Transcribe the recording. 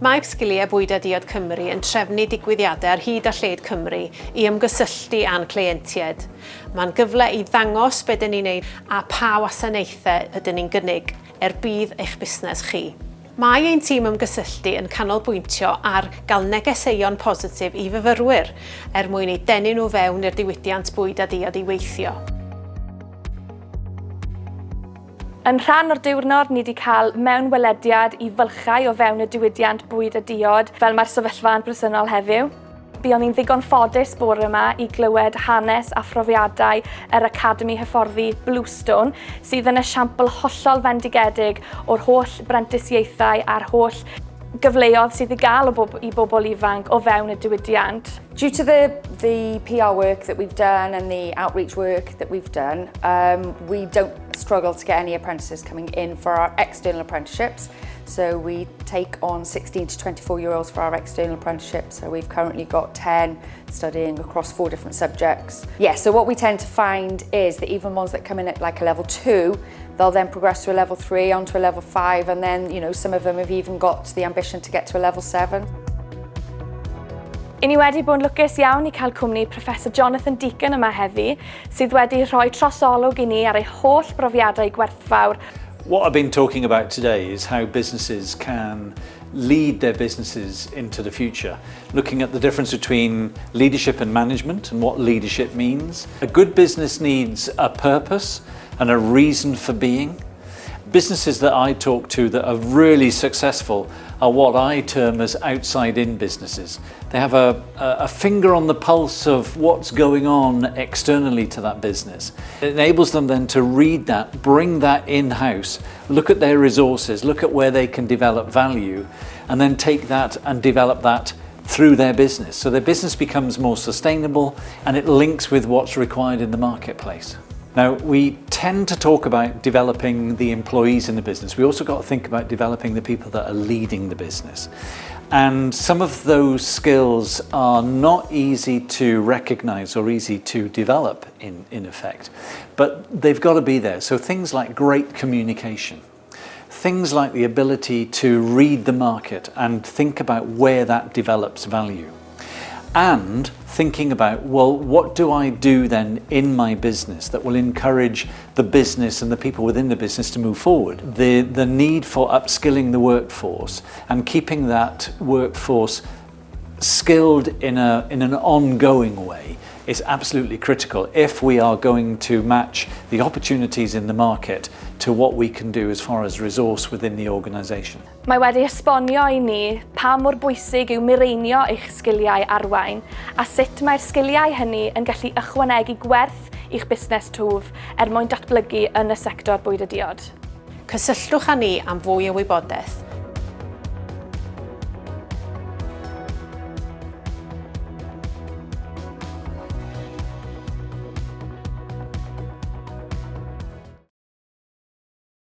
Mae Uwchsgilio Bwyd a Diod Cymru yn trefnu digwyddiadau ar hyd a lled Cymru i ymgysylltu a'n cleientiaid. Mae'n gyfle i ddangos beth dyn ni'n neud a pa wasanaethau ydyn ni'n gynnig bydd eich busnes chi. Mae ein tîm ymgysylltu yn canolbwyntio ar gael negeseuon positif i fyfyrwyr mwyn i denu nhw fewn i'r diwydiant bwyd a diod i weithio. Yn rhan o'r diwrnod, ni wedi cael mewnwelediad i fylchau o fewn y diwydiant bwyd a diod fel mae'r sefyllfa'n bresennol heddiw. Buon ni'n ddigon ffodus bore yma i glywed hanes a phrofiadau yr Academi Hyfforddi Bluestone sydd yn esiampl hollol fendigedig o'r holl brentisiaethau a'r holl gyfleoedd sydd i gael i bobl ifanc o fewn y diwydiant. Due to the PR work that we've done and the outreach work that we've done, we don't struggle to get any apprentices coming in for our external apprenticeships. So we take on 16 to 24-year-olds for our external apprenticeships. So we've currently got 10 studying across 4 different subjects. Yeah, so what we tend to find is that even ones that come in at like a level 2, they'll then progress to a level 3, onto a level 5, and then, you know, some of them have even got the ambition to get to a level 7. I ni wedi bod yn lwcus iawn i cael cwmni Proffesor Jonathan Deacon yma heddi, sydd wedi rhoi trosolwg i ni ar ei holl brofiadau gwerthfawr. What I've been talking about today is how businesses can lead their businesses into the future, looking at the difference between leadership and management and what leadership means. A good business needs a purpose and a reason for being. Businesses that I talk to that are really successful are what I term as outside-in businesses. They have a finger on the pulse of what's going on externally to that business. It enables them then to read that, bring that in-house, look at their resources, look at where they can develop value, and then take that and develop that through their business. So their business becomes more sustainable and it links with what's required in the marketplace. Now, we tend to talk about developing the employees in the business. We also got to think about developing the people that are leading the business. And some of those skills are not easy to recognize or easy to develop in effect, but they've got to be there. So things like great communication, things like the ability to read the market and think about where that develops value. And thinking about, well, what do I do then in my business that will encourage the business and the people within the business to move forward? The need for upskilling the workforce and keeping that workforce skilled in an ongoing way is absolutely critical if we are going to match the opportunities in the market to what we can do as far as resource within the organisation. Mae wedi esbonio i ni pa mor bwysig yw mireinio eich sgiliau Arwain a sut mae'r sgiliau hynny yn gallu ychwanegu gwerth i'ch busnes twf mwyn datblygu yn y sector bwyd a diod. Cysylltwch â ni am fwy o wybodaeth.